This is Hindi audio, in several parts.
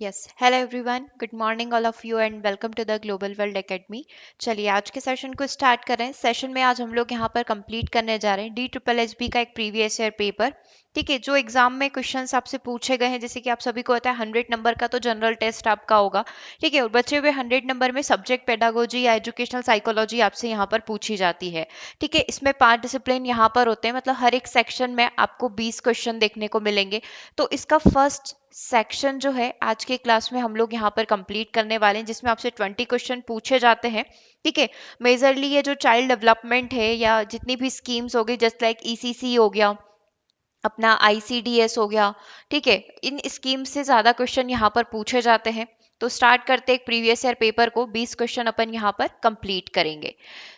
Yes hello everyone, good morning all of you and welcome to the global world academy. चलिए आज के सेशन को स्टार्ट करें। सेशन में आज हम लोग यहाँ पर कंप्लीट करने जा रहे हैं डी ट्रिपल एच बी का एक प्रीवियस ईयर पेपर। ठीक है, जो एग्जाम में क्वेश्चंस आपसे पूछे गए हैं, जैसे कि आप सभी को पता है 100 नंबर का तो जनरल टेस्ट आपका होगा। ठीक है, और बचे हुए 100 नंबर में सब्जेक्ट पेडागोजी या एजुकेशनल साइकोलॉजी आपसे यहाँ पर पूछी जाती है। ठीक है, इसमें 5 डिसिप्लिन यहाँ पर होते हैं, मतलब हर एक सेक्शन में आपको 20 क्वेश्चन देखने को मिलेंगे। तो इसका फर्स्ट सेक्शन जो है आज के क्लास में हम लोग यहाँ पर कंप्लीट करने वाले हैं, जिसमें आपसे 20 क्वेश्चन पूछे जाते हैं। ठीक है, मेजरली ये जो चाइल्ड डेवलपमेंट है या जितनी भी स्कीम्स हो गई, जस्ट लाइक ईसीसी हो गया, अपना आईसीडीएस हो गया। ठीक है, इन स्कीम से ज्यादा क्वेश्चन यहाँ पर पूछे जाते हैं। तो स्टार्ट करते हैं एक प्रीवियस ईयर पेपर को। 20 क्वेश्चन अपन यहाँ पर कंप्लीट करेंगे।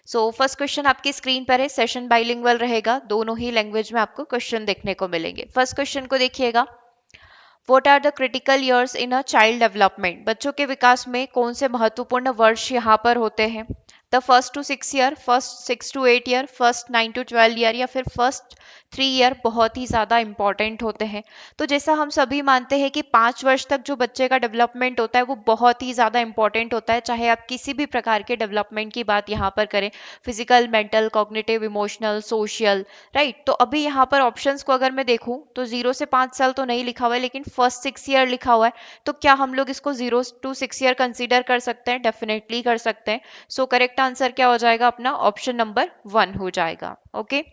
सो फर्स्ट क्वेश्चन आपकी स्क्रीन पर है। सेशन बाइलिंगुअल रहेगा, दोनों ही लैंग्वेज में आपको क्वेश्चन देखने को मिलेंगे। फर्स्ट क्वेश्चन को देखिएगा। What are the critical years in a child development? बच्चों के विकास में कौन से महत्वपूर्ण वर्ष यहाँ पर होते हैं? The first to 6 year, first 6 to 8 year, first 9 to 12 year या फिर फर्स्ट 3 ईयर बहुत ही ज़्यादा इंपॉर्टेंट होते हैं। तो जैसा हम सभी मानते हैं कि 5 वर्ष तक जो बच्चे का डेवलपमेंट होता है वो बहुत ही ज़्यादा इंपॉर्टेंट होता है, चाहे आप किसी भी प्रकार के डेवलपमेंट की बात यहाँ पर करें, physical, mental, cognitive, emotional, social. Right, तो अभी यहाँ पर ऑप्शंस को अगर मैं देखूं तो 0 से 5 साल तो नहीं लिखा हुआ है, लेकिन फर्स्ट 6 ईयर लिखा हुआ है। तो क्या हम लोग इसको 0 to 6 ईयर कंसीडर कर सकते हैं? डेफिनेटली कर सकते हैं। सो करेक्ट आंसर क्या हो जाएगा अपना? ऑप्शन नंबर 1 हो जाएगा। ओके,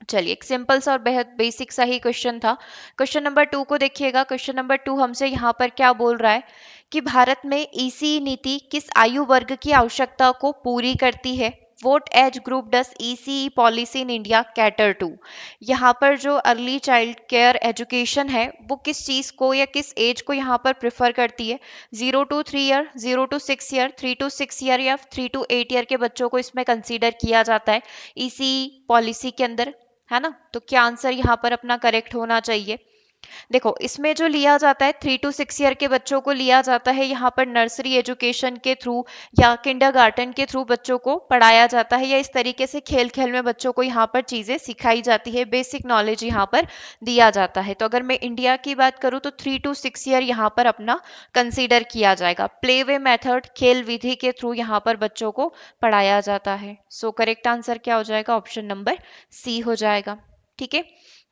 चलिए एक सिंपल सा और बेहद बेसिक सा ही क्वेश्चन था। क्वेश्चन नंबर 2 को देखिएगा। क्वेश्चन नंबर 2 हमसे यहाँ पर क्या बोल रहा है कि भारत में ईसी नीति किस आयु वर्ग की आवश्यकता को पूरी करती है? What age group does ECE policy in India cater to? यहाँ पर जो अर्ली चाइल्ड केयर एजुकेशन है वो किस चीज को या किस एज को यहाँ पर प्रेफर करती है? 0 to 3 year, 0 to 6 year, 3 to 6 year या 3 to 8 ईयर के बच्चों को इसमें कंसीडर किया जाता है इसी पॉलिसी के अंदर, है ना? तो क्या आंसर यहाँ पर अपना करेक्ट होना चाहिए? देखो, इसमें जो लिया जाता है 3 to 6 ईयर के बच्चों को लिया जाता है यहाँ पर नर्सरी एजुकेशन के थ्रू या किंडरगार्टन के थ्रू बच्चों को पढ़ाया जाता है, या इस तरीके से खेल खेल में बच्चों को यहाँ पर चीजें सिखाई जाती है, बेसिक नॉलेज यहाँ पर दिया जाता है। तो अगर मैं इंडिया की बात करूँ तो 3 to 6 ईयर यहाँ पर अपना कंसीडर किया जाएगा। प्ले वे मेथड, खेल विधि के थ्रू यहाँ पर बच्चों को पढ़ाया जाता है। सो करेक्ट आंसर क्या हो जाएगा? ऑप्शन नंबर सी हो जाएगा। ठीक है,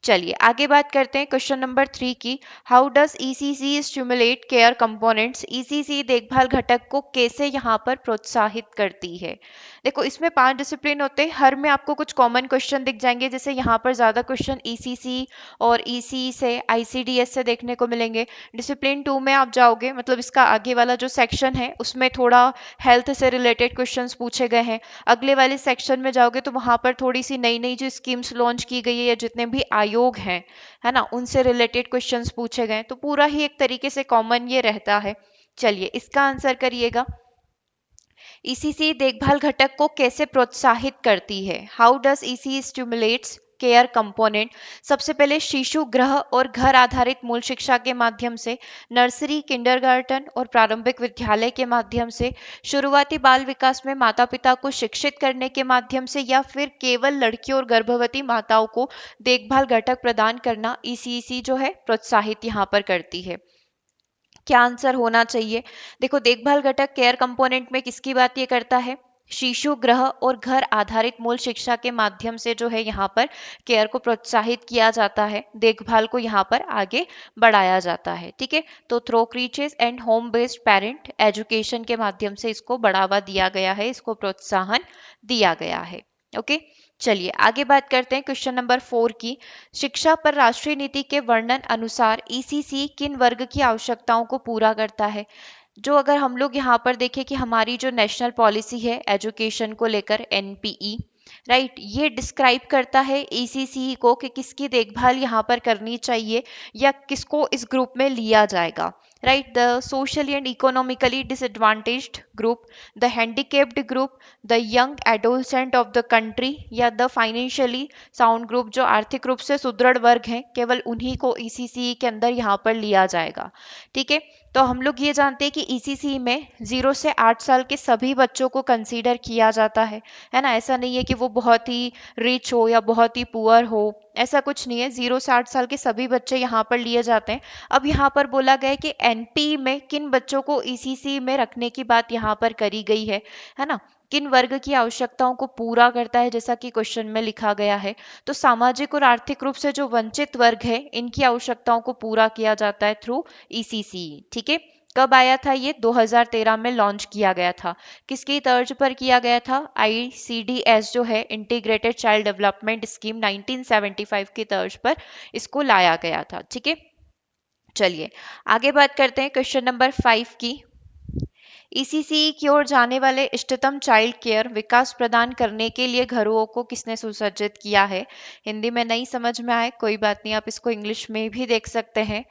चलिए आगे बात करते हैं क्वेश्चन नंबर 3 की। How does ECC stimulate care components? ECC देखभाल घटक को कैसे यहाँ पर प्रोत्साहित करती है? देखो, इसमें 5 डिसिप्लिन होते हैं, हर में आपको कुछ कॉमन क्वेश्चन दिख जाएंगे। जैसे यहाँ पर ज्यादा क्वेश्चन ईसीसी और ईसी से आईसीडीएस से देखने को मिलेंगे। डिसिप्लिन 2 में आप जाओगे, मतलब इसका आगे वाला जो सेक्शन है उसमें थोड़ा हेल्थ से रिलेटेड क्वेश्चंस पूछे गए हैं। अगले वाले सेक्शन में जाओगे तो वहां पर थोड़ी सी नई नई जो स्कीम्स लॉन्च की गई है या जितने भी आयोग हैं, है ना, उनसे रिलेटेड क्वेश्चंस पूछे गए। तो पूरा ही एक तरीके से कॉमन ये रहता है। चलिए इसका आंसर करिएगा। ईसीसी देखभाल घटक को कैसे प्रोत्साहित करती है? How does EC stimulates care component? सबसे पहले शिशु गृह और घर आधारित मूल शिक्षा के माध्यम से, नर्सरी, किंडरगार्टन और प्रारंभिक विद्यालय के माध्यम से, शुरुआती बाल विकास में माता पिता को शिक्षित करने के माध्यम से, या फिर केवल लड़कियों और गर्भवती माताओं को देखभाल घटक प्रदान करना ईसीसी जो है प्रोत्साहित यहाँ पर करती है। क्या आंसर होना चाहिए? देखो, देखभाल घटक केयर कंपोनेंट में किसकी बात ये करता है? शिशु गृह और घर आधारित मूल शिक्षा के माध्यम से जो है यहाँ पर केयर को प्रोत्साहित किया जाता है, देखभाल को यहाँ पर आगे बढ़ाया जाता है। ठीक है, तो through creches and home based parent education के माध्यम से इसको बढ़ावा दिया गया है, इसको प्रोत्साहन दिया गया है। ओके, चलिए आगे बात करते हैं क्वेश्चन नंबर 4 की। शिक्षा पर राष्ट्रीय नीति के वर्णन अनुसार ईसीसी किन वर्ग की आवश्यकताओं को पूरा करता है? जो अगर हम लोग यहाँ पर देखें कि हमारी जो नेशनल पॉलिसी है एजुकेशन को लेकर, एनपीई, राइट, ये डिस्क्राइब करता है ईसीसी को कि किसकी देखभाल यहाँ पर करनी चाहिए या किसको इस ग्रुप में लिया जाएगा। Right, the socially and economically disadvantaged group, the handicapped group, the young adolescent of the country, या द फाइनेंशियली साउंड ग्रुप, जो आर्थिक रूप से सुदृढ़ वर्ग हैं, केवल उन्हीं को ईसीसी के अंदर यहाँ पर लिया जाएगा। ठीक है, तो हम लोग ये जानते हैं कि ईसीसी में 0 से 8 साल के सभी बच्चों को कंसीडर किया जाता है ना? ऐसा नहीं है कि वो बहुत ही रिच हो या बहुत ही पुअर हो, ऐसा कुछ नहीं है। 0 से 8 साल के सभी बच्चे यहाँ पर लिए जाते हैं। अब यहाँ पर बोला गया है कि एनपी में किन बच्चों को ईसीसी में रखने की बात यहाँ पर करी गई है ना, किन वर्ग की आवश्यकताओं को पूरा करता है, जैसा कि क्वेश्चन में लिखा गया है। तो सामाजिक और आर्थिक रूप से जो वंचित वर्ग है, इनकी आवश्यकताओं को पूरा किया जाता है थ्रू ईसीसी। ठीक है, कब आया था ये? 2013 में लॉन्च किया गया था। किसकी तर्ज पर किया गया था? आईसीडीएस जो है, इंटीग्रेटेड चाइल्ड डेवलपमेंट स्कीम, 1975 की तर्ज पर इसको लाया गया था। ठीक है, चलिए आगे बात करते हैं क्वेश्चन नंबर 5 की। ईसीसी की ओर जाने वाले इष्टतम चाइल्ड केयर विकास प्रदान करने के लिए घरों को किसने सुसज्जित किया है? हिंदी में नहीं समझ में आए कोई बात नहीं, आप इसको इंग्लिश में भी देख सकते हैं।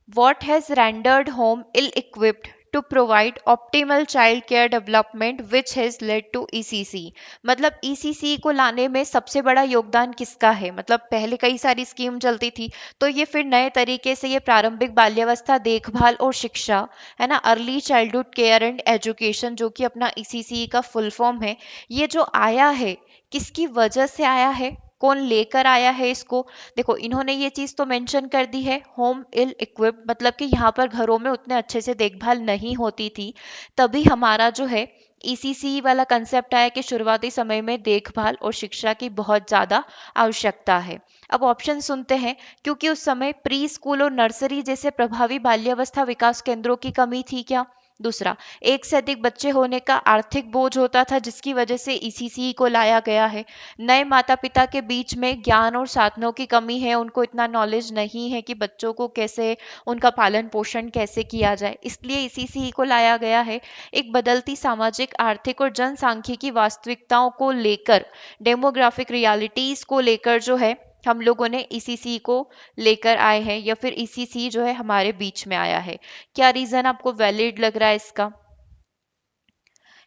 What has rendered home ill-equipped to provide optimal child care development which has led to ECC? मतलब ECC को लाने में सबसे बड़ा योगदान किसका है? मतलब पहले कई सारी स्कीम चलती थी, तो ये फिर नए तरीके से ये प्रारंभिक बाल्यावस्था देखभाल और शिक्षा, है ना, early childhood care and education, जो कि अपना ECC का फुल फॉर्म है, ये जो आया है किसकी वजह से आया है, कौन लेकर आया है इसको? देखो इन्होंने ये चीज तो मेंशन कर दी है, होम इल इक्विप्ड, मतलब कि यहाँ पर घरों में उतने अच्छे से देखभाल नहीं होती थी, तभी हमारा जो है ईसीसी वाला कंसेप्ट आया कि शुरुआती समय में देखभाल और शिक्षा की बहुत ज्यादा आवश्यकता है। अब ऑप्शन सुनते हैं। क्योंकि उस समय प्री स्कूल और नर्सरी जैसे प्रभावी बाल्यावस्था विकास केंद्रों की कमी थी क्या? दूसरा, एक से अधिक बच्चे होने का आर्थिक बोझ होता था जिसकी वजह से ईसीसी को लाया गया है। नए माता पिता के बीच में ज्ञान और साधनों की कमी है, उनको इतना नॉलेज नहीं है कि बच्चों को कैसे, उनका पालन पोषण कैसे किया जाए, इसलिए इसी को लाया गया है। एक बदलती सामाजिक आर्थिक और जनसांख्यिकी वास्तविकताओं को लेकर, डेमोग्राफिक रियलिटीज को लेकर जो है हम लोगों ने ईसीसी को लेकर आए हैं, या फिर ईसीसी जो है हमारे बीच में आया है। क्या रीजन आपको वैलिड लग रहा है इसका?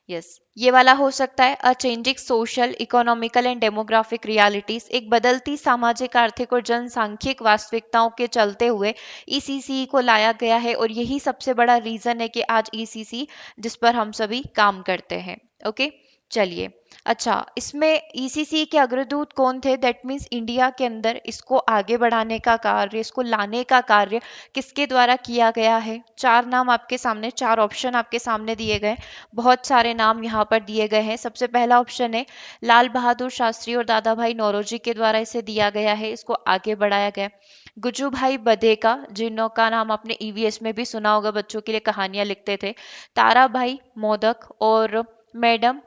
यस, ये वाला हो सकता है। अ changing social economical and demographic realities, एक बदलती सामाजिक आर्थिक और जनसांख्यिक वास्तविकताओं के चलते हुए ईसीसी को लाया गया है, और यही सबसे बड़ा रीजन है कि आज ईसीसी जिस पर हम सभी काम करते हैं। ओके, चलिए। अच्छा, इसमें ईसीसी के अग्रदूत कौन थे? दैट मीन्स इंडिया के अंदर इसको आगे बढ़ाने का कार्य, इसको लाने का कार्य किसके द्वारा किया गया है? चार नाम आपके सामने, चार ऑप्शन आपके सामने दिए गए, बहुत सारे नाम यहाँ पर दिए गए हैं। सबसे पहला ऑप्शन है लाल बहादुर शास्त्री और दादा भाई नौरोजी के द्वारा इसे दिया गया है, इसको आगे बढ़ाया गया। गुज्जू भाई बधेका, जिनका नाम आपने ईवीएस में भी सुना होगा, बच्चों के लिए कहानियां लिखते थे, तारा भाई मोदक और मैडम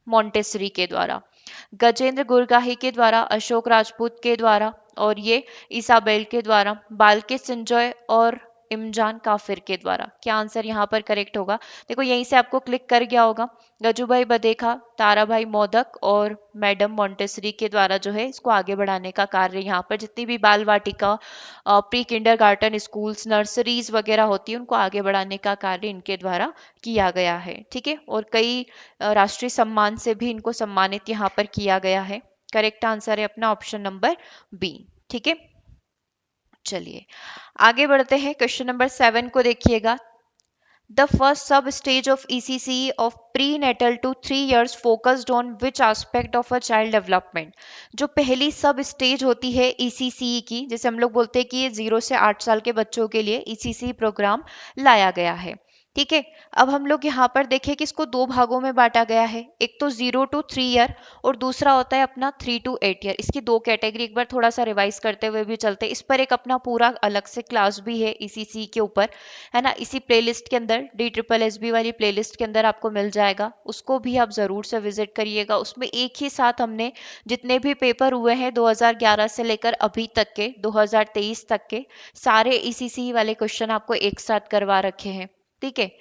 मोंटेसरी के द्वारा। गजेंद्र गुरगाही के द्वारा, अशोक राजपूत के द्वारा, और ये इसाबेल के द्वारा, बाल्के संजय और इमजान काफिर के द्वारा। क्या आंसर यहाँ पर करेक्ट होगा? देखो यहीं से आपको क्लिक कर गया होगा। गजूभाई बधेखा, ताराभाई मोदक और मैडम मोंटेसरी के द्वारा जो है इसको आगे बढ़ाने का कार्य, यहाँ पर जितनी भी बाल वाटिका, प्री किंडरगार्टन स्कूल्स, नर्सरीज वगैरह होती है, उनको आगे बढ़ाने का कार्य इनके द्वारा किया गया है। ठीक है, और कई राष्ट्रीय सम्मान से भी इनको सम्मानित यहाँ पर किया गया है। करेक्ट आंसर है अपना ऑप्शन नंबर बी। ठीक है, चलिए आगे बढ़ते हैं। क्वेश्चन नंबर 7 को देखिएगा। The first sub-stage of ECC of prenatal to 3 years focused on which aspect of a child development? जो पहली सब स्टेज होती है ECC की, जैसे हम लोग बोलते हैं कि ये 0 से 8 साल के बच्चों के लिए ECC प्रोग्राम लाया गया है। ठीक है, अब हम लोग यहाँ पर देखें कि इसको दो भागों में बांटा गया है। एक तो 0 to 3 ईयर और दूसरा होता है अपना 3 to 8 ईयर। इसकी दो कैटेगरी एक बार थोड़ा सा रिवाइज करते हुए भी चलते हैं। इस पर एक अपना पूरा अलग से क्लास भी है ECC के ऊपर, है ना, इसी प्लेलिस्ट के अंदर, DSSB वाली प्लेलिस्ट के अंदर आपको मिल जाएगा, उसको भी आप जरूर से विजिट करिएगा। उसमें एक ही साथ हमने जितने भी पेपर हुए हैं 2011 से लेकर अभी तक के 2023 तक के सारे ECC वाले क्वेश्चन आपको एक साथ करवा रखे हैं। ठीक है,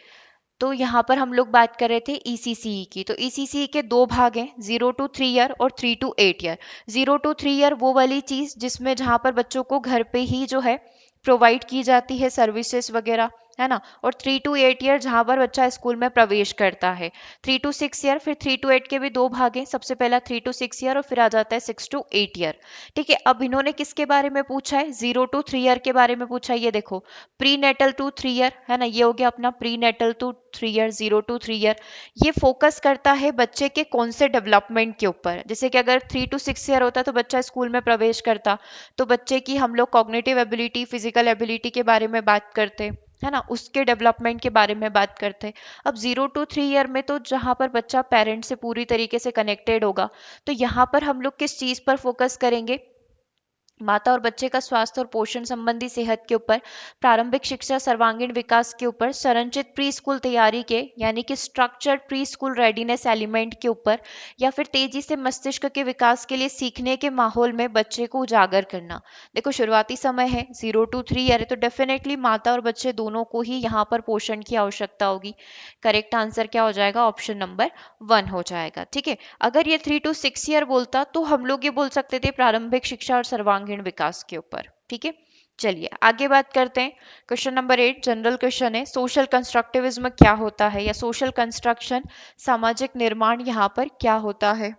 तो यहाँ पर हम लोग बात कर रहे थे ECC की। तो ECC के दो भाग हैं, 0 to 3 ईयर और 3 to 8 ईयर। 0 to 3 ईयर वो वाली चीज जिसमें जहाँ पर बच्चों को घर पे ही जो है प्रोवाइड की जाती है सर्विसेज वगैरह, है ना। और 3 to 8 ईयर जहां पर बच्चा स्कूल में प्रवेश करता है। 3 to 6 ईयर, फिर 3 to 8 के भी दो भाग हैं, सबसे पहला 3 to 6 ईयर और फिर आ जाता है 6 to 8 ईयर। ठीक है, अब इन्होंने किसके बारे में पूछा है, 0 to 3 ईयर के बारे में पूछा है। ये देखो, प्री नेटल टू 3 ईयर, है ना, ये हो गया अपना prenatal to 3 year, 0 to 3 year. ये फोकस करता है बच्चे के कौन से डेवलपमेंट के ऊपर। जैसे कि अगर 3 to 6 ईयर होता तो बच्चा स्कूल में प्रवेश करता, तो बच्चे की हम लोग कॉग्निटिव एबिलिटी, फिजिकल एबिलिटी के बारे में बात करते, है ना, उसके डेवलपमेंट के बारे में बात करते। अब 0 to 3 ईयर में तो जहां पर बच्चा पेरेंट से पूरी तरीके से कनेक्टेड होगा, तो यहाँ पर हम लोग किस चीज पर फोकस करेंगे, माता और बच्चे का स्वास्थ्य और पोषण संबंधी सेहत के ऊपर, प्रारंभिक शिक्षा सर्वांगीण विकास के ऊपर, संरचित प्री स्कूल तैयारी के यानी कि structured pre school readiness element के ऊपर, या फिर तेजी से मस्तिष्क के विकास के लिए सीखने के माहौल में बच्चे को उजागर करना। देखो, शुरुआती समय है, 0 to 3 ईयर है, तो डेफिनेटली माता और बच्चे दोनों को ही यहाँ पर पोषण की आवश्यकता होगी। करेक्ट आंसर क्या हो जाएगा, ऑप्शन नंबर 1 हो जाएगा। ठीक है, अगर ये 3 to 6 ईयर बोलता तो हम लोग ये बोल सकते थे प्रारंभिक शिक्षा और सर्वांगीण विकास के ऊपर। ठीक है, चलिए आगे बात करते हैं। क्वेश्चन नंबर 8 जनरल क्वेश्चन है, सोशल कंस्ट्रक्टिविज्म क्या होता है, या सोशल कंस्ट्रक्शन, सामाजिक निर्माण यहाँ पर क्या होता है।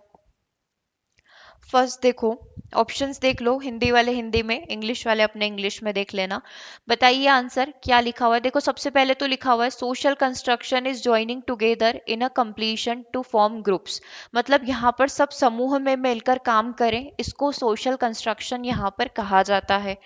फर्स्ट देखो, ऑप्शंस देख लो, हिंदी वाले हिंदी में, इंग्लिश वाले अपने इंग्लिश में देख लेना। बताइए आंसर क्या लिखा हुआ है। देखो, सबसे पहले तो लिखा हुआ है social construction is joining together in a completion to form groups. मतलब यहाँ पर सब समूह में मिलकर काम करें, इसको सोशल कंस्ट्रक्शन यहाँ पर कहा जाता है।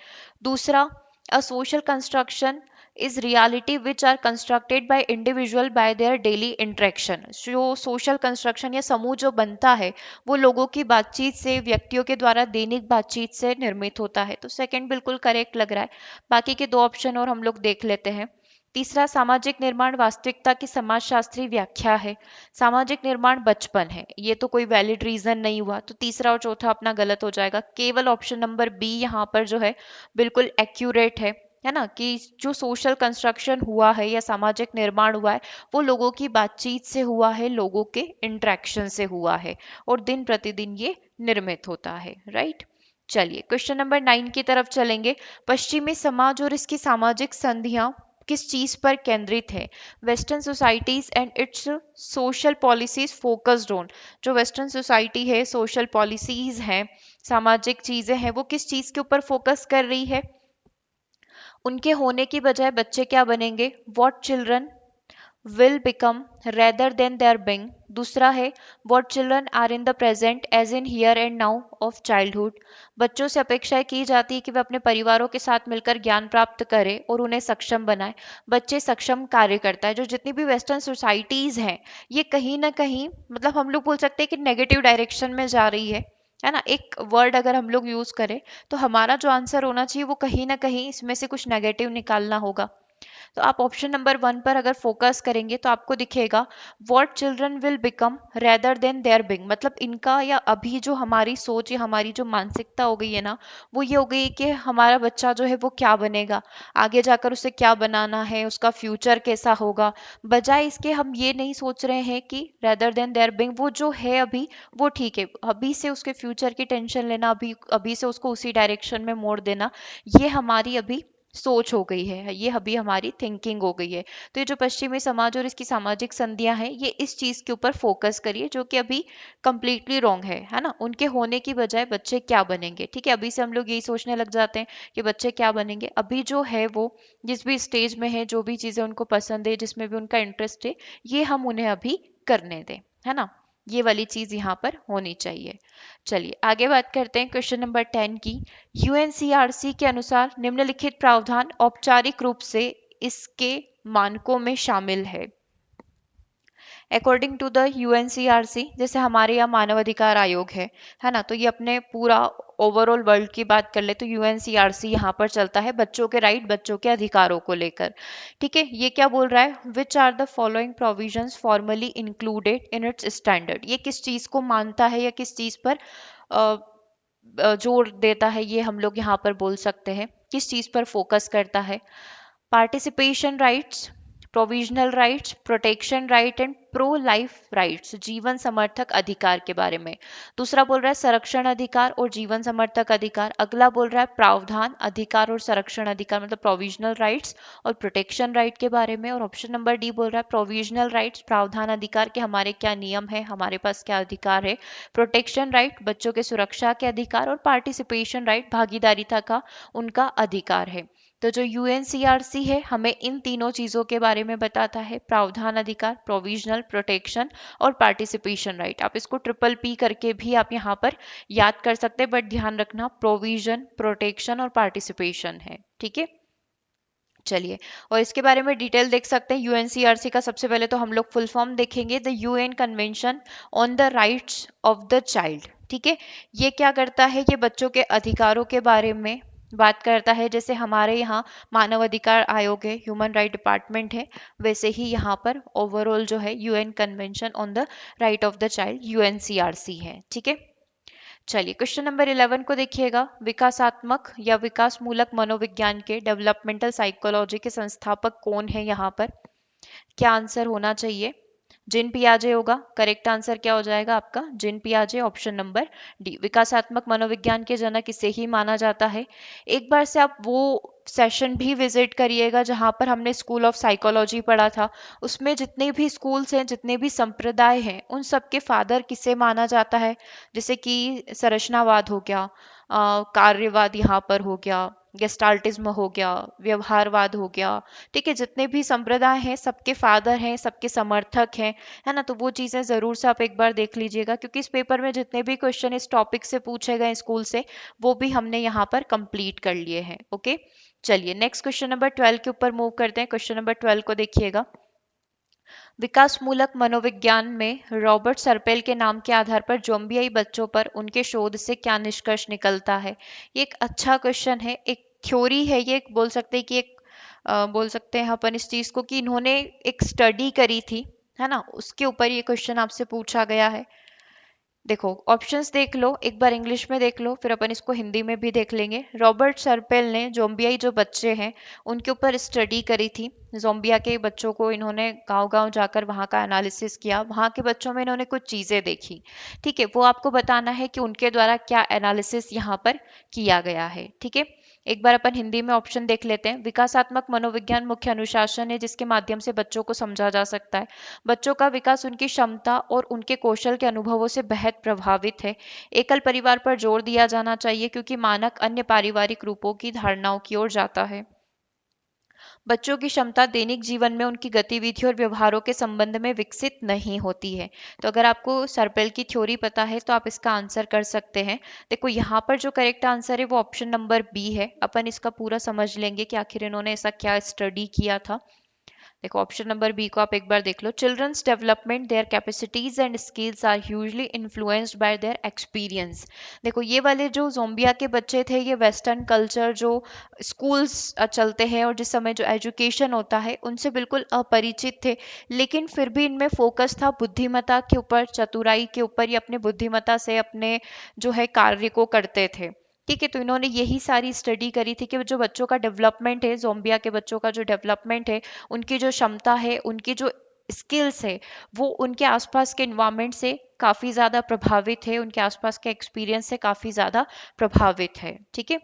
दूसरा, a social construction is reality which are constructed by individual by their daily interaction। जो सोशल कंस्ट्रक्शन या समूह जो बनता है वो लोगों की बातचीत से, व्यक्तियों के द्वारा दैनिक बातचीत से निर्मित होता है। तो सेकंड बिल्कुल करेक्ट लग रहा है। बाकी के दो ऑप्शन और हम लोग देख लेते हैं। तीसरा, सामाजिक निर्माण वास्तविकता की समाजशास्त्री व्याख्या है। सामाजिक निर्माण बचपन है, ये तो कोई वैलिड रीजन नहीं हुआ, तो तीसरा और चौथा अपना गलत हो जाएगा। केवल ऑप्शन नंबर बी यहाँ पर जो है बिल्कुल एक्यूरेट है ना, कि जो सोशल कंस्ट्रक्शन हुआ है या सामाजिक निर्माण हुआ है वो लोगों की बातचीत से हुआ है, लोगों के इंटरेक्शन से हुआ है, और दिन प्रतिदिन ये निर्मित होता है। राइट, चलिए क्वेश्चन नंबर 9 की तरफ चलेंगे। पश्चिमी समाज और इसकी सामाजिक संधियां किस चीज पर केंद्रित है। Western societies and it's social policies focused on. जो वेस्टर्न सोसाइटी है, सोशल पॉलिसीज हैं, सामाजिक चीजें हैं, वो किस चीज के ऊपर फोकस कर रही है। उनके होने की बजाय बच्चे क्या बनेंगे, what children will become rather than their being. दूसरा है, what children are in the present as in here and now of childhood. बच्चों से अपेक्षाएं की जाती है कि वे अपने परिवारों के साथ मिलकर ज्ञान प्राप्त करें और उन्हें सक्षम बनाए। बच्चे सक्षम कार्य करता है। जो जितनी भी वेस्टर्न सोसाइटीज हैं, ये कहीं ना कहीं, मतलब हम लोग बोल सकते हैं कि नेगेटिव डायरेक्शन में जा रही है ना। एक वर्ड अगर हम लोग यूज करें तो हमारा जो आंसर होना चाहिए वो कहीं ना कहीं इसमें से कुछ नेगेटिव निकालना होगा। तो आप ऑप्शन नंबर 1 पर अगर फोकस करेंगे तो आपको दिखेगा what children will become rather than their being. मतलब इनका, या अभी जो हमारी सोच या हमारी जो मानसिकता हो गई है ना, वो ये हो गई कि हमारा बच्चा जो है वो क्या बनेगा, आगे जाकर उसे क्या बनाना है, उसका फ्यूचर कैसा होगा। बजाय इसके हम ये नहीं सोच रहे हैं कि रेदर देन देयर बिंग, वो जो है अभी वो ठीक है, अभी से उसके फ्यूचर की टेंशन लेना, अभी अभी से उसको उसी डायरेक्शन में मोड़ देना, ये हमारी अभी सोच हो गई है, ये अभी हमारी थिंकिंग हो गई है। तो ये जो पश्चिमी समाज और इसकी सामाजिक संधियां हैं, ये इस चीज के ऊपर फोकस करिए, जो कि अभी कंप्लीटली रॉन्ग है ना। उनके होने की बजाय बच्चे क्या बनेंगे। ठीक है, अभी से हम लोग यही सोचने लग जाते हैं कि बच्चे क्या बनेंगे। अभी जो है वो जिस भी स्टेज में है, जो भी चीजें उनको पसंद है, जिसमें भी उनका इंटरेस्ट है, ये हम उन्हें अभी करने दें, है ना। ये वाली चीज यहाँ पर होनी चाहिए। चलिए आगे बात करते हैं क्वेश्चन नंबर 10 की। यूएनसीआरसी के अनुसार निम्नलिखित प्रावधान औपचारिक रूप से इसके मानकों में शामिल है। अकॉर्डिंग टू द यूएनसीआरसी, जैसे हमारे यहाँ मानव अधिकार आयोग है ना, तो ये अपने पूरा ओवरऑल वर्ल्ड की बात कर ले तो यूएनसीआरसी यहाँ पर चलता है बच्चों के राइट, बच्चों के अधिकारों को लेकर। ठीक है, ये क्या बोल रहा है, which are the following provisions formally included in its standard. ये किस चीज को मानता है या किस चीज पर जोर देता है, ये हम लोग यहाँ पर बोल सकते हैं, किस चीज पर फोकस करता है। Participation rights, provisional rights, protection right and pro life rights, जीवन समर्थक अधिकार के बारे में। दूसरा बोल रहा है संरक्षण अधिकार और जीवन समर्थक अधिकार। अगला बोल रहा है प्रावधान अधिकार और संरक्षण अधिकार, मतलब प्रोविजनल राइट्स और प्रोटेक्शन राइट के बारे में। और ऑप्शन नंबर डी बोल रहा है प्रोविजनल राइट्स, प्रावधान अधिकार के हमारे क्या नियम है, हमारे पास क्या अधिकार है। प्रोटेक्शन राइट, बच्चों के सुरक्षा के अधिकार। और पार्टिसिपेशन राइट, भागीदारिता का उनका अधिकार है। तो जो यूएनसीआरसी है हमें इन तीनों चीजों के बारे में बताता है, प्रावधान अधिकार, प्रोविजनल, प्रोटेक्शन और पार्टिसिपेशन राइट। आप इसको ट्रिपल पी करके भी आप यहाँ पर याद कर सकते हैं, बट ध्यान रखना प्रोविजन, प्रोटेक्शन और पार्टिसिपेशन है, ठीक है। चलिए, और इसके बारे में डिटेल देख सकते हैं यूएनसीआरसी का। सबसे पहले तो हम लोग फुल फॉर्म देखेंगे, the UN convention on the rights of the child, ठीक है। ये क्या करता है, ये बच्चों के अधिकारों के बारे में बात करता है। जैसे हमारे यहाँ मानव अधिकार आयोग है, ह्यूमन राइट डिपार्टमेंट है, वैसे ही यहाँ पर ओवरऑल जो है UN convention on the right of the child UNCRC है, ठीक है। चलिए, क्वेश्चन नंबर 11 को देखिएगा। विकासात्मक या विकास मूलक मनोविज्ञान के, डेवलपमेंटल साइकोलॉजी के संस्थापक कौन है यहाँ पर? क्या आंसर होना चाहिए? जिन पियाजे होगा। करेक्ट आंसर क्या हो जाएगा आपका? जिन पियाजे, ऑप्शन नंबर डी। विकासात्मक मनोविज्ञान के जनक इसे ही माना जाता है। एक बार से आप वो सेशन भी विजिट करिएगा जहां पर हमने स्कूल ऑफ साइकोलॉजी पढ़ा था। उसमें जितने भी स्कूल्स हैं, जितने भी संप्रदाय हैं, उन सबके फादर किसे माना जाता है? जैसे कि संरचनावाद हो गया, कार्यवाद यहाँ पर हो गया, गेस्टाल्टिज्म हो गया, व्यवहारवाद हो गया, ठीक है। जितने भी संप्रदाय हैं सबके फादर हैं, सबके समर्थक हैं, है ना। तो वो चीज़ें ज़रूर से आप एक बार देख लीजिएगा, क्योंकि इस पेपर में जितने भी क्वेश्चन इस टॉपिक से पूछे गए स्कूल से, वो भी हमने यहाँ पर कंप्लीट कर लिए हैं। ओके, चलिए नेक्स्ट क्वेश्चन नंबर 12 के ऊपर मूव करते हैं। क्वेश्चन नंबर 12 को देखिएगा। विकासमूलक मनोविज्ञान में रॉबर्ट सर्पेल के नाम के आधार पर जोम्बियाई बच्चों पर उनके शोध से क्या निष्कर्ष निकलता है? ये एक अच्छा क्वेश्चन है, एक थ्योरी है ये, बोल सकते हैं कि एक बोल सकते हैं अपन इस चीज को कि इन्होंने एक स्टडी करी थी, है ना, उसके ऊपर ये क्वेश्चन आपसे पूछा गया है। देखो ऑप्शंस देख लो, एक बार इंग्लिश में देख लो, फिर अपन इसको हिंदी में भी देख लेंगे। रॉबर्ट सर्पेल ने जोम्बियाई जो बच्चे हैं उनके ऊपर स्टडी करी थी। जोम्बिया के बच्चों को इन्होंने गांव-गांव जाकर वहां का एनालिसिस किया, वहां के बच्चों में इन्होंने कुछ चीजें देखी, ठीक है। वो आपको बताना है कि उनके द्वारा क्या एनालिसिस यहाँ पर किया गया है, ठीक है। एक बार अपन हिंदी में ऑप्शन देख लेते हैं। विकासात्मक मनोविज्ञान मुख्य अनुशासन है जिसके माध्यम से बच्चों को समझा जा सकता है। बच्चों का विकास उनकी क्षमता और उनके कौशल के अनुभवों से बेहद प्रभावित है। एकल परिवार पर जोर दिया जाना चाहिए क्योंकि मानक अन्य पारिवारिक रूपों की धारणाओं की ओर जाता है। बच्चों की क्षमता दैनिक जीवन में उनकी गतिविधियों और व्यवहारों के संबंध में विकसित नहीं होती है। तो अगर आपको सर्पेल की थ्योरी पता है तो आप इसका आंसर कर सकते हैं। देखो यहाँ पर जो करेक्ट आंसर है वो ऑप्शन नंबर बी है। अपन इसका पूरा समझ लेंगे कि आखिर इन्होंने ऐसा क्या स्टडी किया था। देखो ऑप्शन नंबर बी को आप एक बार देख लो। Children's development their capacities and skills are hugely influenced by their experience. देखो ये वाले जो जोम्बिया के बच्चे थे, ये वेस्टर्न कल्चर जो स्कूल्स चलते हैं और जिस समय जो एजुकेशन होता है उनसे बिल्कुल अपरिचित थे, लेकिन फिर भी इनमें फोकस था बुद्धिमत्ता के ऊपर, चतुराई के ऊपर। ये अपने बुद्धिमत्ता से अपने जो है कार्य को करते थे, ठीक है। तो इन्होंने यही सारी स्टडी करी थी कि जो बच्चों का डेवलपमेंट है, जोम्बिया के बच्चों का जो डेवलपमेंट है, उनकी जो क्षमता है, उनकी जो स्किल्स है, वो उनके आसपास के इन्वायरमेंट से काफ़ी ज़्यादा प्रभावित है, उनके आसपास के एक्सपीरियंस से काफ़ी ज़्यादा प्रभावित है, ठीक है।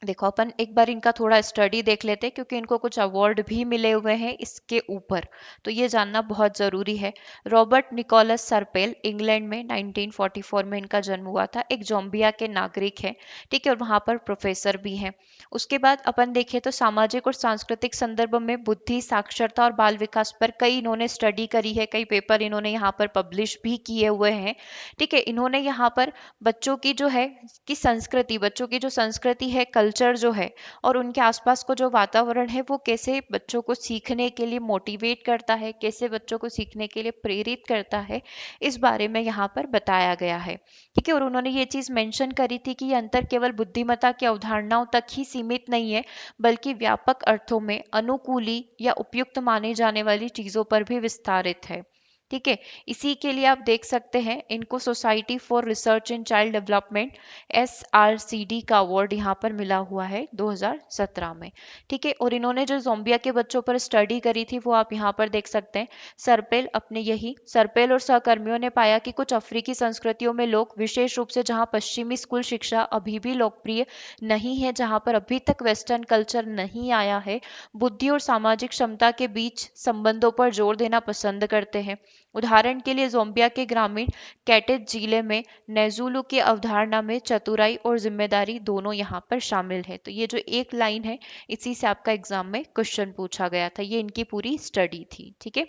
देखो अपन एक बार इनका थोड़ा स्टडी देख लेते हैं क्योंकि इनको कुछ अवार्ड भी मिले हुए हैं इसके ऊपर, तो ये जानना बहुत ज़रूरी है। रॉबर्ट निकोलस सर्पेल इंग्लैंड में 1944 में इनका जन्म हुआ था, एक जोम्बिया के नागरिक हैं, ठीक है, और वहाँ पर प्रोफेसर भी हैं। उसके बाद अपन देखें तो सामाजिक और सांस्कृतिक संदर्भ में बुद्धि, साक्षरता और बाल विकास पर कई इन्होंने स्टडी करी है, कई पेपर इन्होंने यहाँ पर पब्लिश भी किए हुए हैं, ठीक है। इन्होंने यहाँ पर बच्चों की जो है कि संस्कृति, बच्चों की जो संस्कृति है, कल्चर जो है, और उनके आसपास को जो वातावरण है, वो कैसे बच्चों को सीखने के लिए मोटिवेट करता है, कैसे बच्चों को सीखने के लिए प्रेरित करता है, इस बारे में यहाँ पर बताया गया है, ठीक है। और उन्होंने ये चीज़ मेंशन करी थी कि ये अंतर केवल बुद्धिमत्ता की अवधारणाओं तक ही सीमित नहीं है, बल्कि व्यापक अर्थों में अनुकूली या उपयुक्त माने जाने वाली चीज़ों पर भी विस्तारित है। ठीक है। इसी के लिए आप देख सकते हैं इनको society for research in child development SRCD का अवार्ड यहाँ पर मिला हुआ है 2017 में। ठीक है। और इन्होंने जो जोम्बिया के बच्चों पर स्टडी करी थी वो आप यहाँ पर देख सकते हैं। सरपेल और सहकर्मियों ने पाया कि कुछ अफ्रीकी संस्कृतियों में लोग, विशेष रूप से जहाँ पश्चिमी स्कूल शिक्षा अभी भी लोकप्रिय नहीं है, जहाँ पर अभी तक वेस्टर्न कल्चर नहीं आया है, बुद्धि और सामाजिक क्षमता के बीच संबंधों पर जोर देना पसंद करते हैं। उदाहरण के लिए जोम्बिया के ग्रामीण कैटेज जिले में नेजुलू की अवधारणा में चतुराई और जिम्मेदारी दोनों यहाँ पर शामिल है। तो ये जो एक लाइन है, इसी से आपका एग्जाम में क्वेश्चन पूछा गया था। ये इनकी पूरी स्टडी थी। ठीक है।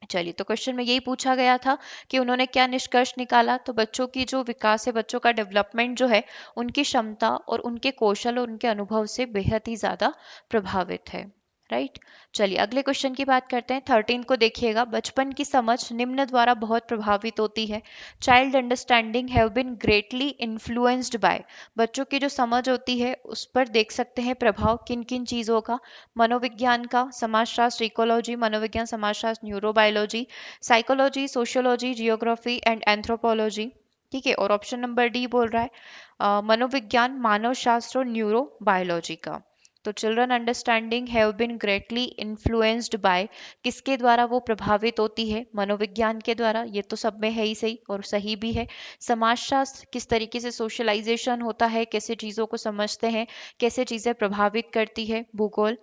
चलिए, तो क्वेश्चन में यही पूछा गया था कि उन्होंने क्या निष्कर्ष निकाला। तो बच्चों की जो विकास है, बच्चों का डेवलपमेंट जो है, उनकी क्षमता और उनके कौशल और उनके अनुभव से बेहद ही ज्यादा प्रभावित है। राइट। चलिए अगले क्वेश्चन की बात करते हैं। 13 को देखिएगा। बचपन की समझ निम्न द्वारा बहुत प्रभावित होती है। Child understanding have been greatly influenced by. बच्चों की जो समझ होती है उस पर देख सकते हैं प्रभाव किन किन चीजों का। मनोविज्ञान का, समाजशास्त्र इकोलॉजी, मनोविज्ञान समाजशास्त्र neurobiology, psychology sociology geography and anthropology. ठीक है। और ऑप्शन नंबर डी बोल रहा है मनोविज्ञान, मानव शास्त्र और न्यूरोबायोलॉजी का। तो children understanding have been greatly influenced by, किसके द्वारा वो प्रभावित होती है? मनोविज्ञान के द्वारा। ये तो सब में है ही सही और सही भी है। समाजशास्त्र, किस तरीके से सोशलाइजेशन होता है, कैसे चीजों को समझते हैं, कैसे चीजें प्रभावित करती है। भूगोल,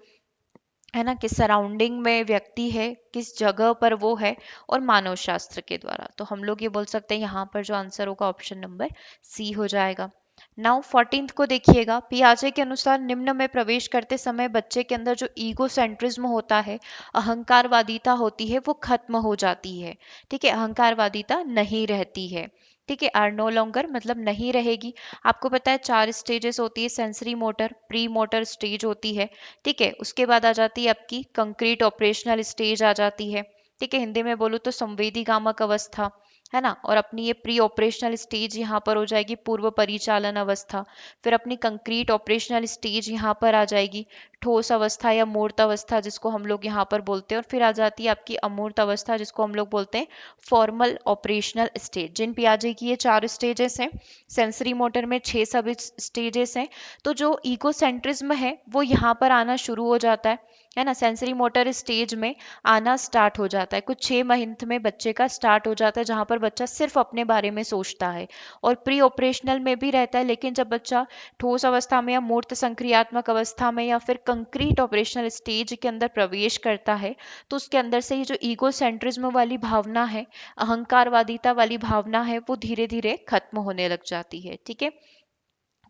है ना, किस सराउंडिंग में व्यक्ति है, किस जगह पर वो है। और मानव शास्त्र के द्वारा। तो हम लोग ये बोल सकते हैं यहाँ पर जो आंसर होगा ऑप्शन नंबर सी हो जाएगा। नाउ 14th को देखिएगा। पियाजे के अनुसार निम्न में प्रवेश करते समय बच्चे के अंदर जो ईगो सेंट्रिज्म होता है, अहंकारवादिता होती है, वो खत्म हो जाती है। ठीक है। अहंकारवादिता नहीं रहती है। ठीक है। आर नो लॉन्गर मतलब नहीं रहेगी। आपको पता है 4 स्टेजेस होती है। Sensory motor, pre motor stage होती है। ठीक है। उसके बाद आ जाती है आपकी कंक्रीट ऑपरेशनल स्टेज आ जाती है। ठीक है। हिंदी में बोलूँ तो संवेदी गामक अवस्था, है ना। और अपनी ये प्री ऑपरेशनल स्टेज यहाँ पर हो जाएगी पूर्व परिचालन अवस्था। फिर अपनी कंक्रीट ऑपरेशनल स्टेज यहाँ पर आ जाएगी ठोस अवस्था या मूर्त अवस्था, जिसको हम लोग यहाँ पर बोलते हैं। और फिर आ जाती है आपकी अमूर्त अवस्था, जिसको हम लोग बोलते हैं फॉर्मल ऑपरेशनल स्टेज। जिन पियाजे की ये 4 स्टेजेस हैं, सेंसरी मोटर में 6 सब स्टेजेस हैं। तो जो इकोसेंट्रिज्म है वो यहाँ पर आना शुरू हो जाता है ना। सेंसरी मोटर स्टेज में आना स्टार्ट हो जाता है कुछ 6 महीने में बच्चे का स्टार्ट हो जाता है, जहां पर बच्चा सिर्फ अपने बारे में सोचता है। और प्री ऑपरेशनल में भी रहता है, लेकिन जब बच्चा ठोस अवस्था में या मूर्त संक्रियात्मक अवस्था में या फिर कंक्रीट ऑपरेशनल स्टेज के अंदर प्रवेश करता है, तो उसके अंदर से ये जो ईगो सेंट्रिज्म वाली भावना है, अहंकारवादिता वाली भावना है, वो धीरे धीरे खत्म होने लग जाती है। ठीक है।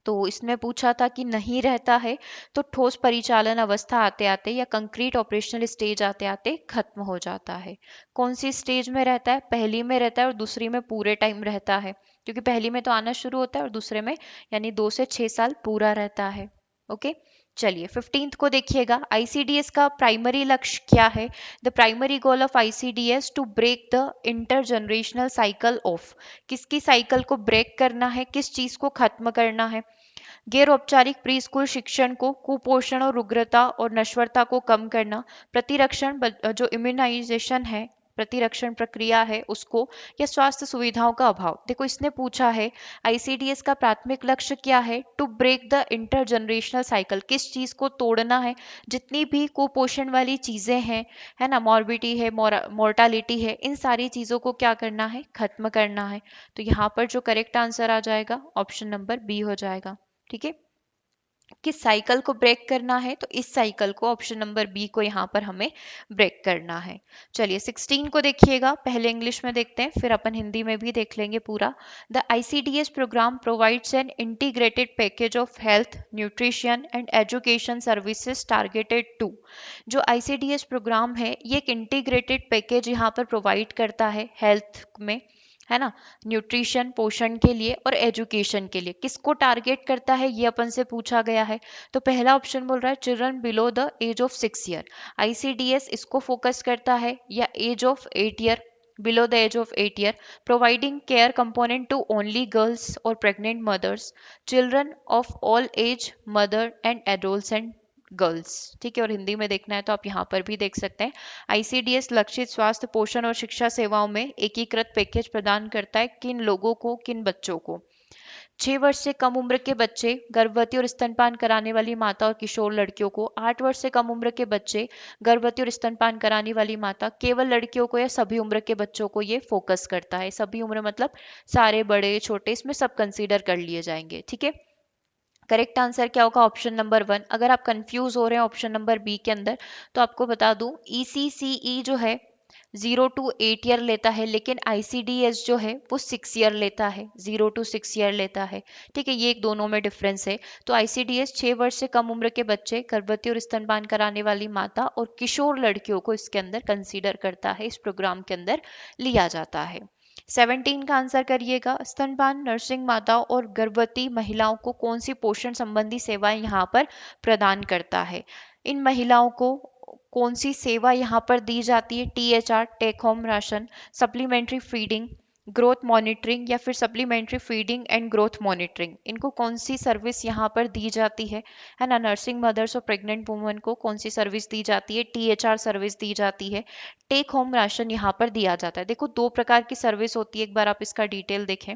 तो इसमें पूछा था कि नहीं रहता है, तो ठोस परिचालन अवस्था आते आते या कंक्रीट ऑपरेशनल स्टेज आते आते खत्म हो जाता है। कौन सी स्टेज में रहता है? पहली में रहता है और दूसरी में पूरे टाइम रहता है, क्योंकि पहली में तो आना शुरू होता है और दूसरे में यानी 2 से 6 साल पूरा रहता है। ओके। चलिए 15th को देखिएगा। आईसीडीएस का प्राइमरी लक्ष्य क्या है? The primary goal of ICDS to break the intergenerational cycle of. किसकी साइकिल को ब्रेक करना है, किस चीज को खत्म करना है? गैर औपचारिक प्री स्कूल शिक्षण को, कुपोषण और उग्रता और नश्वरता को कम करना, प्रतिरक्षण जो इम्यूनाइजेशन है, प्रतिरक्षण प्रक्रिया है उसको, या स्वास्थ्य सुविधाओं का अभाव। देखो इसने पूछा है आईसीडीएस का प्राथमिक लक्ष्य क्या है? To break the intergenerational cycle. किस चीज को तोड़ना है? जितनी भी कुपोषण वाली चीजें हैं, है ना, मॉर्बिडिटी है, मोर्टालिटी है, इन सारी चीजों को क्या करना है? खत्म करना है। तो यहाँ पर जो करेक्ट आंसर आ जाएगा ऑप्शन नंबर बी हो जाएगा। ठीक है। किस साइकिल को ब्रेक करना है? तो इस साइकिल को, ऑप्शन नंबर बी को यहाँ पर हमें ब्रेक करना है। चलिए 16 को देखिएगा। पहले इंग्लिश में देखते हैं, फिर अपन हिंदी में भी देख लेंगे पूरा। The ICDS programme provides an integrated package of health, nutrition and education services targeted to. जो आईसीडीएस प्रोग्राम है ये एक इंटीग्रेटेड पैकेज यहाँ पर प्रोवाइड करता है हेल्थ में, है ना, न्यूट्रिशन पोषण के लिए और एजुकेशन के लिए। किसको टारगेट करता है ये अपन से पूछा गया है। तो पहला ऑप्शन बोल रहा है children below the age of 6 year. ICDS इसको फोकस करता है, या age of 8 year, below the age of 8 year, providing care component to only girls और pregnant mothers, children of all age, mother and adolescent girls. ठीक है, और हिंदी में देखना है तो आप यहाँ पर भी देख सकते हैं। आईसीडीएस लक्षित स्वास्थ्य, पोषण और शिक्षा सेवाओं में एकीकृत पैकेज प्रदान करता है किन लोगों को, किन बच्चों को? 6 वर्ष से कम उम्र के बच्चे, गर्भवती और स्तनपान कराने वाली माता और किशोर लड़कियों को। 8 वर्ष से कम उम्र के बच्चे, गर्भवती और स्तनपान कराने वाली माता, केवल लड़कियों को या सभी उम्र के बच्चों को ये फोकस करता है। सभी उम्र मतलब सारे बड़े छोटे, इसमें सब कंसीडर कर लिए जाएंगे। ठीक है, करेक्ट आंसर क्या होगा? Option number 1। अगर आप कंफ्यूज हो रहे हैं ऑप्शन नंबर बी के अंदर, तो आपको बता दूं ईसीसीई जो है 0 to 8 ईयर लेता है, लेकिन आईसीडीएस जो है वो 6 ईयर लेता है, 0 to 6 ईयर लेता है। ठीक है, ये एक दोनों में डिफरेंस है। तो आईसीडीएस 6 वर्ष से कम उम्र के बच्चे, गर्भवती और स्तनपान कराने वाली माता और किशोर लड़कियों को इसके अंदर कंसीडर करता है, इस प्रोग्राम के अंदर लिया जाता है। 17 का आंसर करिएगा। स्तनपान नर्सिंग माताओं और गर्भवती महिलाओं को कौन सी पोषण संबंधी सेवाएं यहाँ पर प्रदान करता है? इन महिलाओं को कौन सी सेवा यहाँ पर दी जाती है? THR, take home ration, supplementary feeding, growth monitoring या फिर supplementary feeding and growth monitoring, इनको कौन सी सर्विस यहाँ पर दी जाती है ना? नर्सिंग मदर्स और प्रेग्नेंट वुमेन को कौन सी सर्विस दी जाती है? टीएचआर सर्विस दी जाती है, टेक होम राशन यहाँ पर दिया जाता है। देखो, दो प्रकार की सर्विस होती है, एक बार आप इसका डिटेल देखें।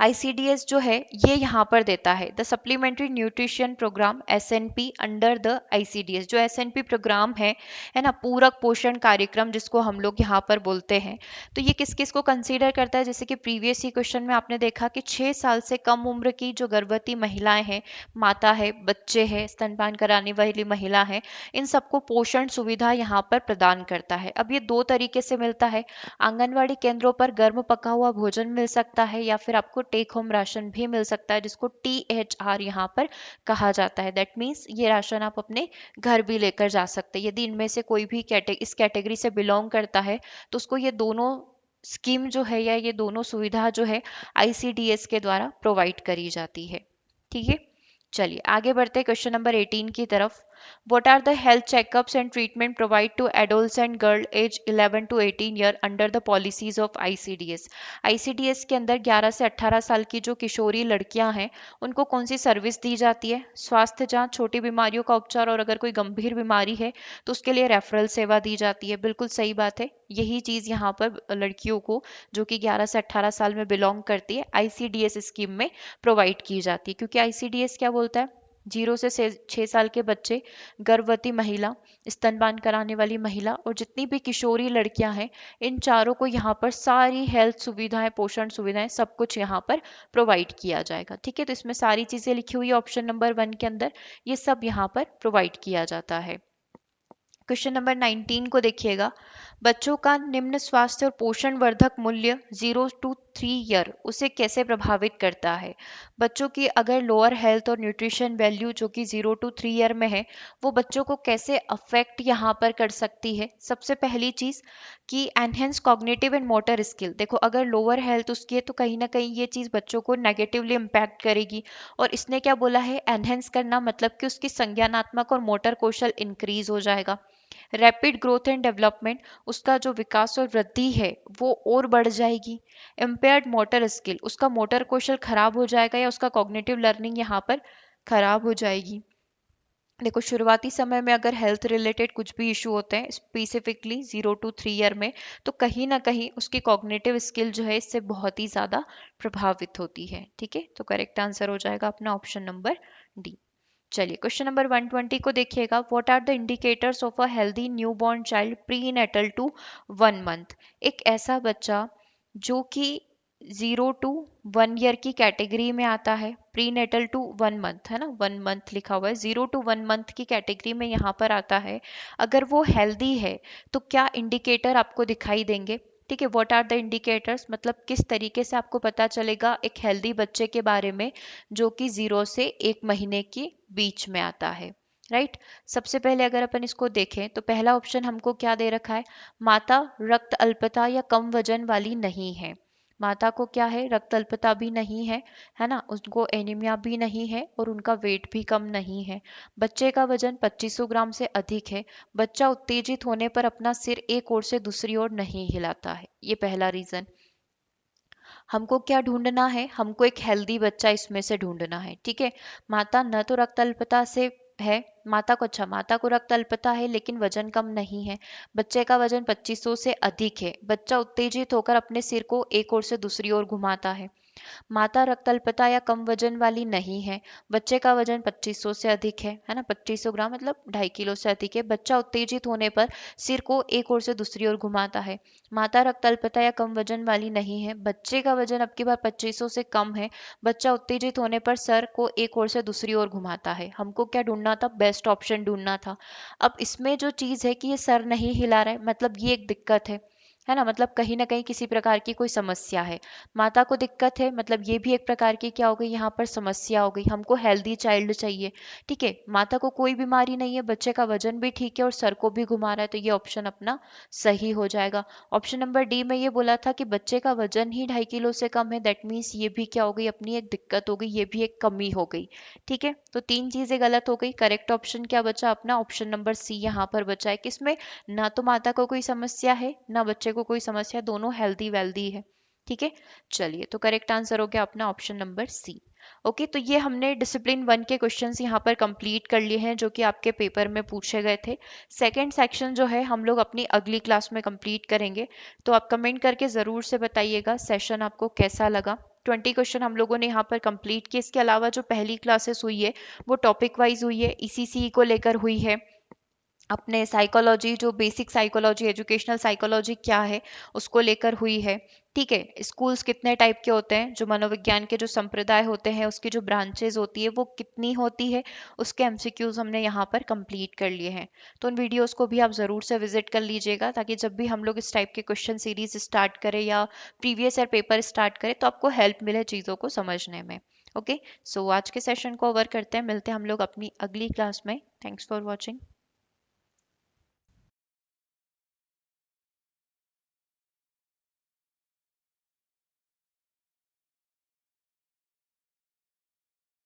आईसीडीएस जो है ये यहाँ पर देता है the supplementary nutrition programme SNP under the ICDS. जो एसएनपी प्रोग्राम है ना, पूरक पोषण कार्यक्रम जिसको हम लोग यहाँ पर बोलते हैं, तो ये किस किस को कंसीडर करता है? जैसे कि प्रीवियस ही क्वेश्चन में आपने देखा कि 6 साल से कम उम्र की जो गर्भवती महिलाएं हैं, माता है, बच्चे हैं, स्तनपान कराने वाली महिला है, इन सबको पोषण सुविधा यहाँ पर प्रदान करता है। अब ये दो तरीके से मिलता है। आंगनवाड़ी केंद्रों पर गर्म पका हुआ भोजन मिल सकता है या फिर आपको टेक होम राशन भी मिल सकता है, जिसको टीएचआर यहाँ पर कहा जाता है। दैट मीन्स ये राशन आप अपने घर भी लेकर जा सकते हैं। यदि इनमें से कोई भी इस कैटेगरी से बिलोंग करता है तो उसको ये दोनों स्कीम जो है या ये दोनों सुविधा जो है आईसीडीएस के द्वारा प्रोवाइड करी जाती है। ठीक है, चलिए आगे बढ़ते हैं क्वेश्चन नंबर 18 की तरफ। What are the health checkups and treatment provide to adults and girl age 11 to 18 year under the policies of ICDS? ICDS के अंदर 11 से 18 साल की जो किशोरी लड़कियां हैं उनको कौन सी सर्विस दी जाती है? स्वास्थ्य जांच, छोटी बीमारियों का उपचार और अगर कोई गंभीर बीमारी है तो उसके लिए रेफरल सेवा दी जाती है। बिल्कुल सही बात है, यही चीज यहाँ पर लड़कियों को जो कि 11 से 18 साल में बिलोंग करती है आईसीडीएस स्कीम में प्रोवाइड की जाती है। क्योंकि आईसीडीएस क्या बोलता है? 0 से 6 साल के बच्चे, गर्भवती महिला, स्तनपान कराने वाली महिला और जितनी भी किशोरी लड़कियां हैं, इन चारों को यहाँ पर सारी हेल्थ सुविधाएं, पोषण सुविधाएं, सब कुछ यहाँ पर प्रोवाइड किया जाएगा। ठीक है, तो इसमें सारी चीजें लिखी हुई है ऑप्शन नंबर 1 के अंदर, ये सब यहाँ पर प्रोवाइड किया जाता है। क्वेश्चन नंबर 19 को देखिएगा। बच्चों का निम्न स्वास्थ्य और पोषण वर्धक मूल्य 0 to 3 ईयर उसे कैसे प्रभावित करता है? बच्चों की अगर लोअर हेल्थ और न्यूट्रिशन वैल्यू जो कि 0 to 3 ईयर में है, वो बच्चों को कैसे अफेक्ट यहाँ पर कर सकती है? सबसे पहली चीज कि enhance cognitive and motor skill. देखो, अगर लोअर हेल्थ उसकी है तो कहीं ना कहीं ये चीज बच्चों को नेगेटिवली इम्पैक्ट करेगी। और इसने क्या बोला है? एनहेंस करना, मतलब कि उसकी संज्ञानात्मक और मोटर कौशल इंक्रीज हो जाएगा। रैपिड ग्रोथ एंड डेवलपमेंट, उसका जो विकास और वृद्धि है वो और बढ़ जाएगी। इम्पेयर्ड मोटर स्किल, उसका मोटर कौशल खराब हो जाएगा या उसका कॉग्निटिव लर्निंग यहाँ पर खराब हो जाएगी। देखो, शुरुआती समय में अगर हेल्थ रिलेटेड कुछ भी इशू होते हैं स्पेसिफिकली 0 to 3 ईयर में, तो कहीं ना कहीं उसकी कॉग्निटिव स्किल जो है इससे बहुत ही ज़्यादा प्रभावित होती है। ठीक है, तो करेक्ट आंसर हो जाएगा अपना ऑप्शन नंबर डी। चलिए क्वेश्चन नंबर 120 को देखिएगा। What are the indicators of a healthy newborn child prenatal to 1 month? एक ऐसा बच्चा जो कि 0 to 1 ईयर की कैटेगरी में आता है, प्री नेटल टू 1 मंथ है ना, 1 मंथ लिखा हुआ है, 0 to 1 मंथ की कैटेगरी में यहाँ पर आता है, अगर वो हेल्दी है तो क्या इंडिकेटर आपको दिखाई देंगे? ठीक है, व्हाट आर द इंडिकेटर्स, मतलब किस तरीके से आपको पता चलेगा एक हेल्दी बच्चे के बारे में जो कि 0 से 1 महीने के बीच में आता है? राइट, सबसे पहले अगर अपन इसको देखें तो पहला ऑप्शन हमको क्या दे रखा है? माता रक्त अल्पता या कम वजन वाली नहीं है। माता को क्या है? रक्त अल्पता भी नहीं है ना, उसको एनीमिया भी नहीं है और उनका वेट भी कम नहीं है। बच्चे का वजन 2500 ग्राम से अधिक है। बच्चा उत्तेजित होने पर अपना सिर एक ओर से दूसरी ओर नहीं हिलाता है। ये पहला रीजन। हमको क्या ढूंढना है? हमको एक हेल्दी बच्चा इसमें से ढूंढना है। ठीक है, माता न तो रक्त अल्पता से है माता को, अच्छा माता को रक्त अल्पता है लेकिन वजन कम नहीं है, बच्चे का वजन 2500 से अधिक है, बच्चा उत्तेजित होकर अपने सिर को एक ओर से दूसरी ओर घुमाता है, माता रक्तल्पता या कम वजन वाली नहीं है, बच्चे का वजन 2500 से अधिक है ना, 2500 ग्राम मतलब 2.5 किलो से अधिक है, बच्चा उत्तेजित होने पर सिर को एक ओर से दूसरी ओर घुमाता है, माता रक्तल्पता या कम वजन वाली नहीं है, बच्चे का वजन अब की बार 2500 से कम है, बच्चा उत्तेजित होने पर सर को एक ओर से दूसरी ओर घुमाता है। हमको क्या ढूंढना था? बेस्ट ऑप्शन ढूंढना था। अब इसमें जो चीज है कि ये सर नहीं हिला रहा है, मतलब ये एक दिक्कत है ना, मतलब कहीं ना कहीं किसी प्रकार की कोई समस्या है। माता को दिक्कत है, मतलब ये भी एक प्रकार की क्या हो गई, यहाँ पर समस्या हो गई, हमको हेल्दी चाइल्ड चाहिए। ठीक है, माता को कोई बीमारी नहीं है, बच्चे का वजन भी ठीक है और सर को भी घुमा रहा है, तो ये ऑप्शन अपना सही हो जाएगा। ऑप्शन नंबर डी में ये बोला था कि बच्चे का वजन ही 2.5 किलो से कम है, दैट मीन्स ये भी क्या हो गई, अपनी एक दिक्कत हो गई, ये भी एक कमी हो गई। ठीक है, तो तीन चीजें गलत हो गई। करेक्ट ऑप्शन क्या बचा अपना? ऑप्शन नंबर सी यहाँ पर बचा है, किसमें ना तो माता को कोई समस्या है ना बच्चे को कोई समस्या, दोनों हेल्दी वेल्दी है। ठीक है, चलिए तो करेक्ट आंसर हो गया अपना ऑप्शन नंबर सी। ओके, तो ये हमने डिसिप्लिन 1 के क्वेश्चंस यहाँ पर कंप्लीट कर लिए हैं जो कि आपके पेपर में पूछे गए थे। सेकंड सेक्शन जो है हम लोग अपनी अगली क्लास में कंप्लीट करेंगे, तो आप कमेंट करके ज़रूर से बताइएगा सेशन आपको कैसा लगा। 20 क्वेश्चन हम लोगों ने यहाँ पर कंप्लीट किए। इसके अलावा जो पहली क्लासेस हुई है वो टॉपिक वाइज हुई है, ईसीसी को लेकर हुई है, अपने साइकोलॉजी जो बेसिक साइकोलॉजी एजुकेशनल साइकोलॉजी क्या है उसको लेकर हुई है। ठीक है, स्कूल्स कितने टाइप के होते हैं, जो मनोविज्ञान के जो संप्रदाय होते हैं उसकी जो ब्रांचेज होती है वो कितनी होती है, उसके एमसीक्यूज हमने यहाँ पर कंप्लीट कर लिए हैं। तो उन वीडियोस को भी आप ज़रूर से विजिट कर लीजिएगा, ताकि जब भी हम लोग इस टाइप के क्वेश्चन सीरीज स्टार्ट करें या प्रीवियस ईयर पेपर स्टार्ट करें तो आपको हेल्प मिले चीज़ों को समझने में। ओके, सो आज के सेशन को ओवर करते हैं, मिलते हैं हम लोग अपनी अगली क्लास में। Thanks for watching.